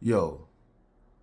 Yo,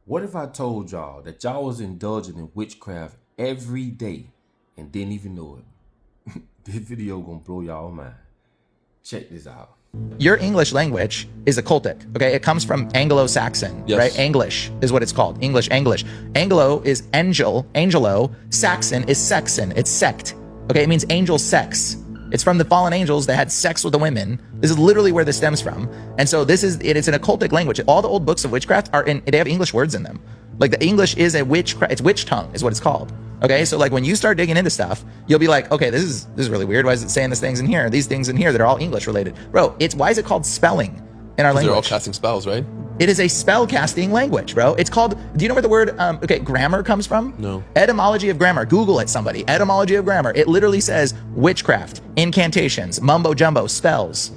what if I told y'all that y'all was indulging in witchcraft every day and didn't even know it? This video gonna blow y'all mind. Check this out. Your English language is occultic, okay? It comes from Anglo-Saxon, Yes. right? English is what it's called. English. Anglo is angelo. Saxon is Saxon. It's sect, okay? It means angel sex. It's from the fallen angels that had sex with the women. This is literally where this stems from. And so it's an occultic language. All the old books of witchcraft they have English words in them. Like the English is it's witch tongue is what it's called. Okay, so like when you start digging into stuff, you'll be like, okay, this is really weird. Why is it saying these things in here? These things in here that are all English related. Bro, why is it called spelling in our language? They're all casting spells, right? It is a spell casting language, bro. It's called, do you know where the word, grammar comes from? No. Etymology of grammar. Google it, somebody. Etymology of grammar. It literally says witchcraft, incantations, mumbo jumbo, spells.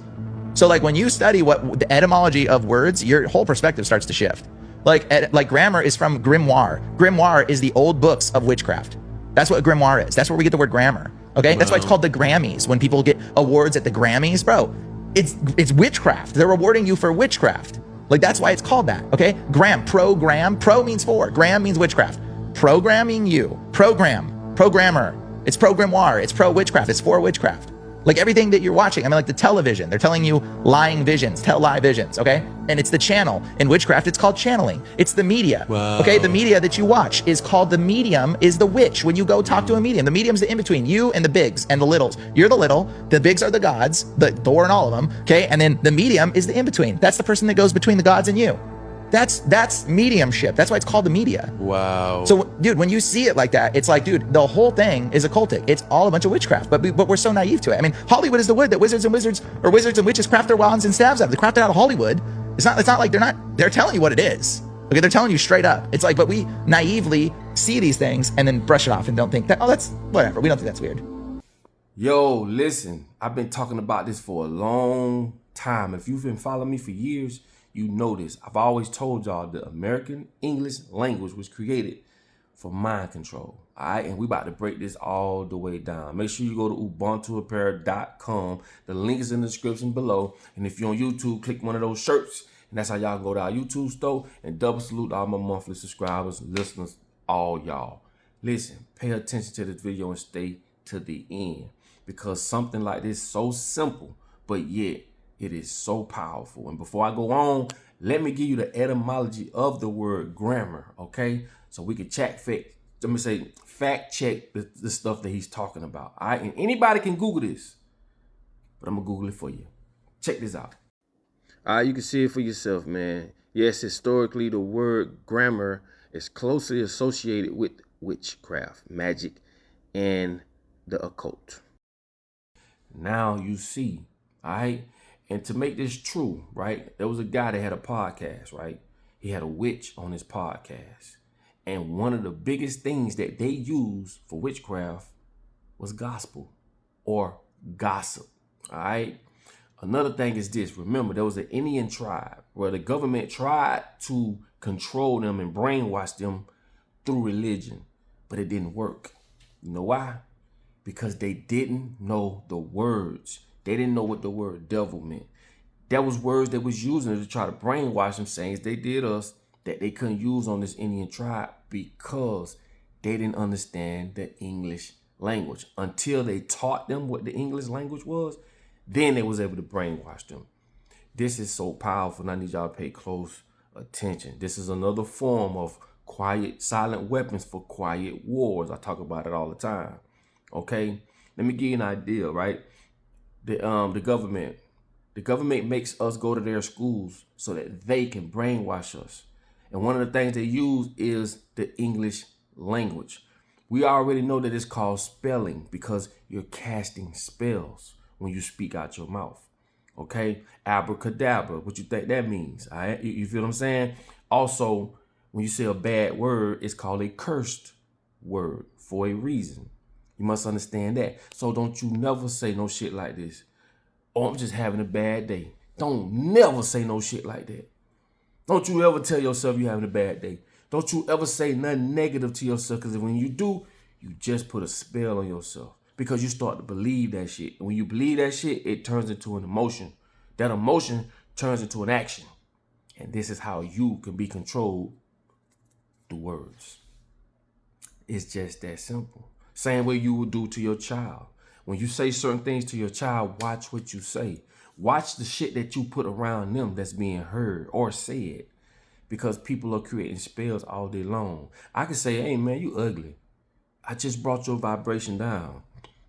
So like when you study what the etymology of words, your whole perspective starts to shift. Like grammar is from grimoire. Grimoire is the old books of witchcraft. That's what grimoire is. That's where we get the word grammar. Okay, wow. That's why it's called the Grammys. When people get awards at the Grammys, bro, it's witchcraft. They're rewarding you for witchcraft. Like that's why it's called that. Okay, program. Pro means for. Gram means witchcraft. Programming you. Programmer. It's programmoire. It's pro witchcraft. It's for witchcraft. Like everything that you're watching, I mean, like the television, they're telling you lying visions, tell lie visions, okay? And it's the channel. In witchcraft, it's called channeling. It's the media, okay? The media that you watch is called the medium, is the witch. When you go talk to a medium, the medium's the in-between, you and the bigs and the littles. You're the little, the bigs are the gods, the Thor and all of them, okay? And then the medium is the in-between. That's the person that goes between the gods and you. That's mediumship. That's why it's called the media. Wow. So, dude, when you see it like that, it's like, dude, the whole thing is occultic. It's all a bunch of witchcraft, but we're so naive to it. I mean, Hollywood is the wood that wizards and witches craft their wands and staves out of. They craft it out of Hollywood. It's not like they're telling you what it is. Okay, they're telling you straight up. It's like, but we naively see these things and then brush it off and don't think that, oh, that's whatever. We don't think that's weird. Yo, listen, I've been talking about this for a long time. If you've been following me for years, you know this. I've always told y'all the American English language was created for mind control. All right, and we about to break this all the way down. Make sure you go to ubuntuapparel.com. The link is in the description below. And if you're on YouTube, click one of those shirts. And that's how y'all go to our YouTube store. And double salute all my monthly subscribers, listeners, all y'all. Listen, pay attention to this video and stay to the end. Because something like this is so simple, but yet it is so powerful. And before I go on, let me give you the etymology of the word grammar, okay? So we can fact check the stuff that he's talking about. All right, and anybody can Google this, but I'm gonna Google it for you. Check this out. All right, you can see it for yourself, man. Yes, historically, the word grammar is closely associated with witchcraft, magic, and the occult. Now you see, all right? And to make this true, right, there was a guy that had a podcast, right? He had a witch on his podcast. And one of the biggest things that they used for witchcraft was gospel or gossip, all right? Another thing is this. Remember, there was an Indian tribe where the government tried to control them and brainwash them through religion, but it didn't work. You know why? Because they didn't know the words. They didn't know what the word devil meant. That was words that was using to try to brainwash them, saying they did us, that they couldn't use on this Indian tribe because they didn't understand the English language. Until they taught them what the English language was, then they was able to brainwash them. This is so powerful, and I need y'all to pay close attention. This is another form of quiet, silent weapons for quiet wars. I talk about it all the time. Okay, let me give you an idea, right? The government makes us go to their schools so that they can brainwash us. And one of the things they use is the English language. We already know that it's called spelling because you're casting spells when you speak out your mouth. Okay, abracadabra, what you think that means? All right, you feel what I'm saying? Also, when you say a bad word, it's called a cursed word for a reason. You must understand that. So don't you never say no shit like this. Oh, I'm just having a bad day. Don't never say no shit like that. Don't you ever tell yourself you're having a bad day. Don't you ever say nothing negative to yourself, because when you do, you just put a spell on yourself because you start to believe that shit. And when you believe that shit, it turns into an emotion. That emotion turns into an action. And this is how you can be controlled through words. It's just that simple. Same way you would do to your child. When you say certain things to your child, watch what you say. Watch the shit that you put around them that's being heard or said. Because people are creating spells all day long. I can say, hey man, you ugly. I just brought your vibration down,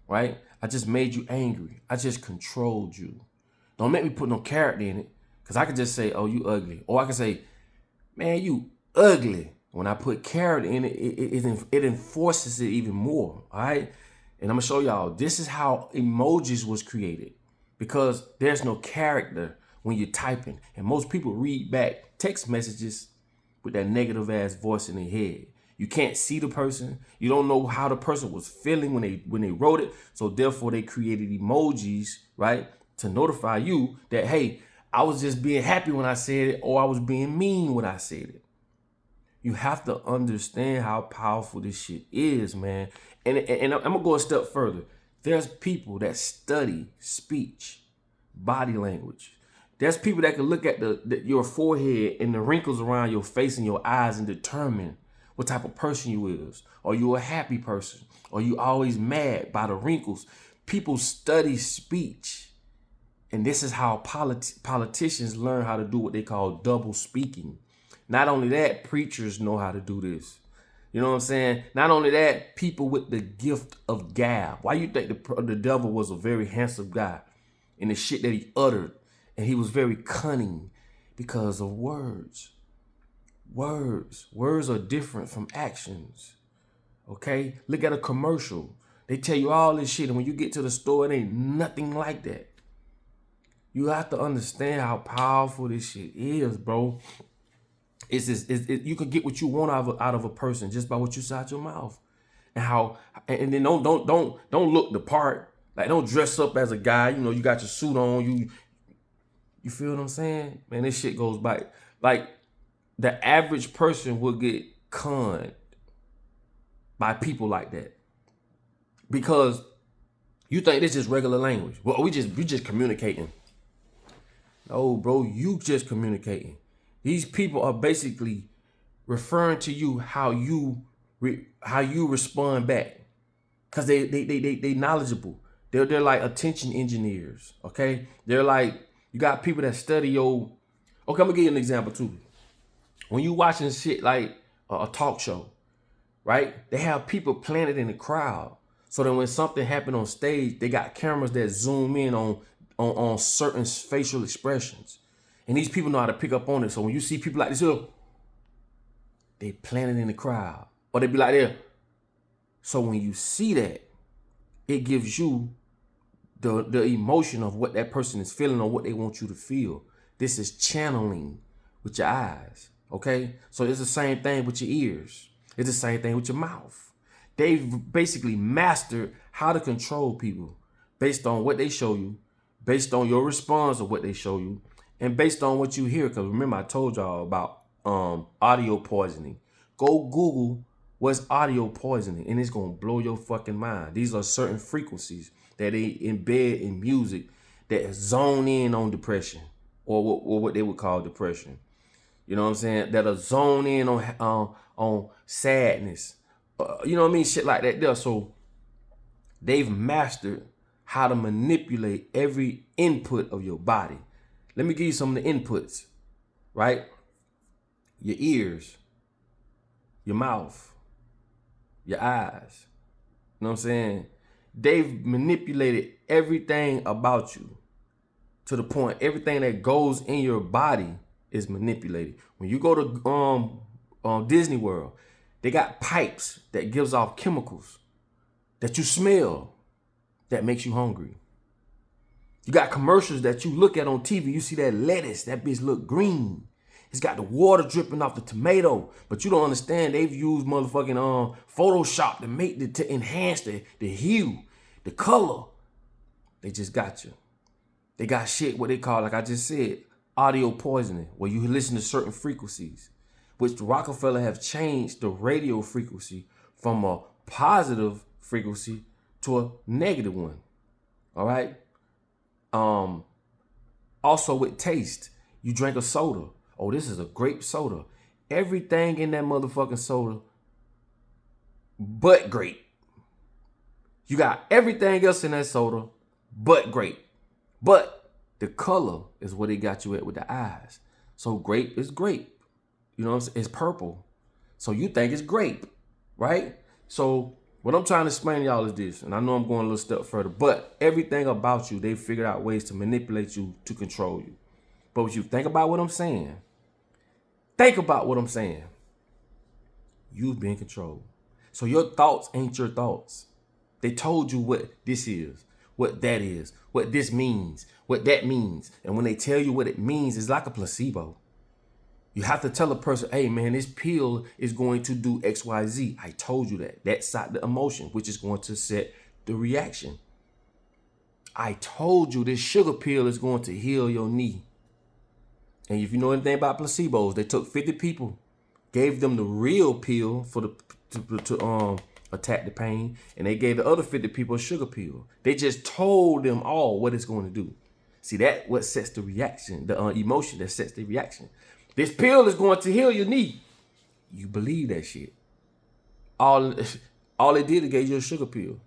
right? I just made you angry. I just controlled you. Don't make me put no character in it. Because I can just say, oh, you ugly. Or I can say, man, you ugly. When I put character in it, it enforces it even more, all right? And I'm gonna show y'all, this is how emojis was created, because there's no character when you're typing. And most people read back text messages with that negative ass voice in their head. You can't see the person. You don't know how the person was feeling when they wrote it. So therefore they created emojis, right? To notify you that, hey, I was just being happy when I said it, or I was being mean when I said it. You have to understand how powerful this shit is, man. And I'm gonna go a step further. There's people that study speech, body language. There's people that can look at your forehead and the wrinkles around your face and your eyes and determine what type of person you is. Are you a happy person? Are you always mad by the wrinkles? People study speech. And this is how politicians learn how to do what they call double speaking. Not only that, preachers know how to do this. You know what I'm saying? Not only that, people with the gift of gab. Why you think the devil was a very handsome guy in the shit that he uttered? And he was very cunning because of words. Words are different from actions. Okay? Look at a commercial. They tell you all this shit, and when you get to the store, it ain't nothing like that. You have to understand how powerful this shit is, bro. You can get what you want out of a person just by what you say out your mouth, and then don't look the part. Like, don't dress up as a guy. You know, you got your suit on. You feel what I'm saying? Man, this shit goes by. Like, the average person will get conned by people like that because you think this is regular language. Well, we just communicating. No, bro, you just communicating. These people are basically referring to you how you respond back, because they knowledgeable. They're like attention engineers. Okay, they're like, you got people that study your. Okay, I'm gonna give you an example too. When you watching shit like a talk show, right? They have people planted in the crowd, so that when something happened on stage, they got cameras that zoom in on certain facial expressions. And these people know how to pick up on it. So when you see people like this, they planted in the crowd. Or they be like there. So when you see that, it gives you the emotion of what that person is feeling or what they want you to feel. This is channeling with your eyes. Okay? So it's the same thing with your ears. It's the same thing with your mouth. They've basically mastered how to control people based on what they show you, based on your response of what they show you, and based on what you hear. Because remember, I told y'all about audio poisoning. Go Google what's audio poisoning, and it's gonna blow your fucking mind. These are certain frequencies that they embed in music that zone in on depression, or what they would call depression. You know what I'm saying? That are zone in on sadness. You know what I mean? Shit like that there. So they've mastered how to manipulate every input of your body. Let me give you some of the inputs, right? Your ears, your mouth, your eyes. You know what I'm saying? They've manipulated everything about you to the point everything that goes in your body is manipulated. When you go to Disney World, they got pipes that gives off chemicals that you smell that makes you hungry. You got commercials that you look at on TV. You see that lettuce, that bitch look green. It's got the water dripping off the tomato, but you don't understand. They've used motherfucking Photoshop to enhance the hue, the color. They just got you. They got shit what they call, like I just said, audio poisoning, where you listen to certain frequencies, which Rockefeller have changed the radio frequency from a positive frequency to a negative one. All right. Also with taste, you drink a soda. Oh, this is a grape soda. Everything in that motherfucking soda but grape. You got everything else in that soda but grape. But the color is what it got you at with the eyes. So grape is grape. You know what I'm saying? It's purple. So you think it's grape, right? So what I'm trying to explain to y'all is this, and I know I'm going a little step further, but everything about you, they figured out ways to manipulate you, to control you. But when you think about what I'm saying, you've been controlled. So your thoughts ain't your thoughts. They told you what this is, what that is, what this means, what that means. And when they tell you what it means, it's like a placebo. You have to tell a person, hey man, this pill is going to do X, Y, Z. I told you that. That's the emotion, which is going to set the reaction. I told you this sugar pill is going to heal your knee. And if you know anything about placebos, they took 50 people, gave them the real pill to attack the pain, and they gave the other 50 people a sugar pill. They just told them all what it's going to do. See, that what sets the reaction, the emotion that sets the reaction. This pill is going to heal your knee. You believe that shit. All it did is gave you a sugar pill.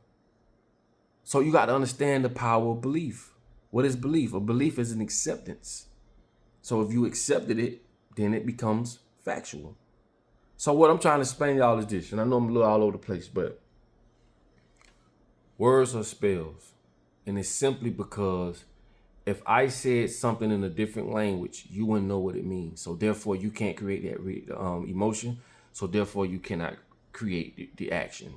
So you got to understand the power of belief. What is belief? A belief is an acceptance. So if you accepted it, then it becomes factual. So what I'm trying to explain to y'all is this, and I know I'm a little all over the place, but words are spells. And it's simply because if I said something in a different language, you wouldn't know what it means. So therefore, you can't create that emotion. So therefore, you cannot create the action.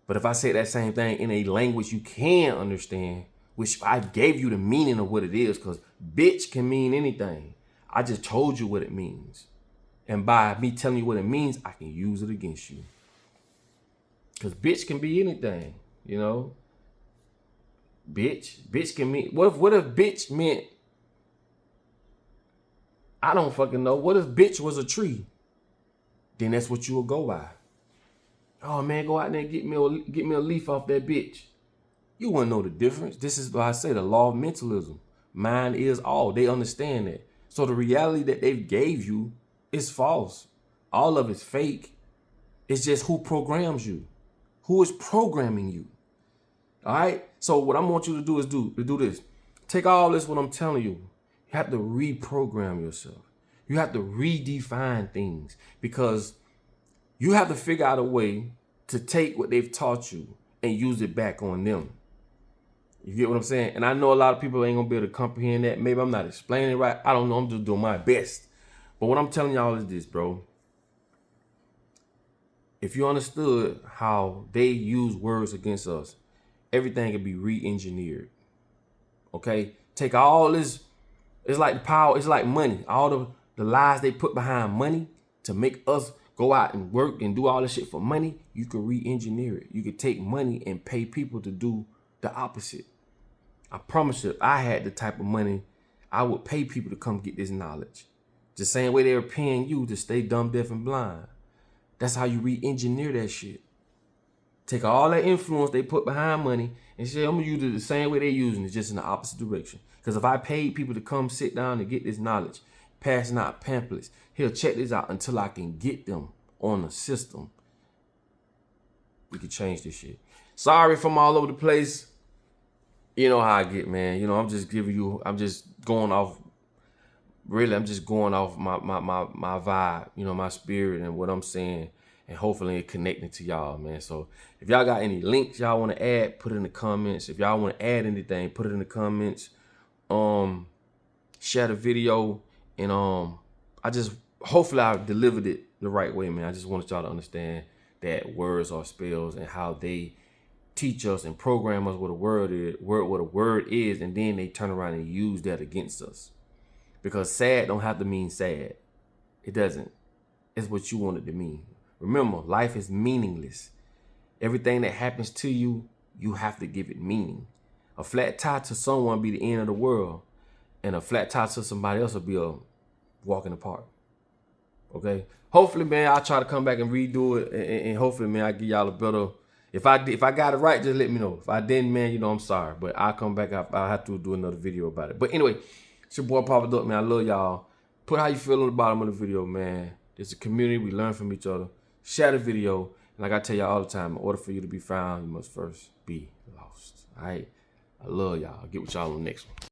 But if I say that same thing in a language you can understand, which I gave you the meaning of what it is, because bitch can mean anything. I just told you what it means. And by me telling you what it means, I can use it against you. Because bitch can be anything, you know? Bitch can mean, what if bitch meant, I don't fucking know. What if bitch was a tree? Then that's what you will go by. Oh man, go out there and get me a leaf off that bitch. You wouldn't know the difference. This is why I say the law of mentalism. Mind is all. They understand that. So the reality that they gave you is false. All of it's fake. It's just who programs you. Who is programming you? All right? So what I want you to do is do this. Take all this, what I'm telling you. You have to reprogram yourself. You have to redefine things, because you have to figure out a way to take what they've taught you and use it back on them. You get what I'm saying? And I know a lot of people ain't gonna be able to comprehend that. Maybe I'm not explaining it right. I don't know. I'm just doing my best. But what I'm telling y'all is this, bro. If you understood how they use words against us, everything can be re-engineered. Okay? Take all this, it's like the power, it's like money. All the lies they put behind money to make us go out and work and do all this shit for money, you can re-engineer it. You can take money and pay people to do the opposite. I promise you, if I had the type of money, I would pay people to come get this knowledge. The same way they were paying you to stay dumb, deaf, and blind. That's how you re-engineer that shit. Take all that influence they put behind money and say, I'm gonna use it the same way they're using it, just in the opposite direction. Because if I paid people to come sit down and get this knowledge, passing out pamphlets, here, check this out until I can get them on the system, we can change this shit. Sorry if I'm all over the place. You know how I get, man. You know, I'm just going off my vibe, you know, my spirit and what I'm saying, and hopefully it connecting to y'all, man. So if y'all got any links y'all want to add, put it in the comments. If y'all want to add anything, put it in the comments. Share the video, and hopefully I delivered it the right way, man. I just wanted y'all to understand that words are spells and how they teach us and program us what a word is, and then they turn around and use that against us. Because sad don't have to mean sad. It doesn't. It's what you want it to mean. Remember, life is meaningless. Everything that happens to you, you have to give it meaning. A flat tire to someone be the end of the world, and a flat tire to somebody else will be a walk in the park. Okay? Hopefully, man, I'll try to come back and redo it, and hopefully, man, I give y'all a better. If I got it right, just let me know. If I didn't, man, you know, I'm sorry. But I'll come back. I'll have to do another video about it. But anyway, it's your boy Papa Duck, man. I love y'all. Put how you feel on the bottom of the video, man. It's a community. We learn from each other. Share the video. And like I tell y'all all the time, in order for you to be found, you must first be lost. All right? I love y'all. I'll get with y'all on the next one.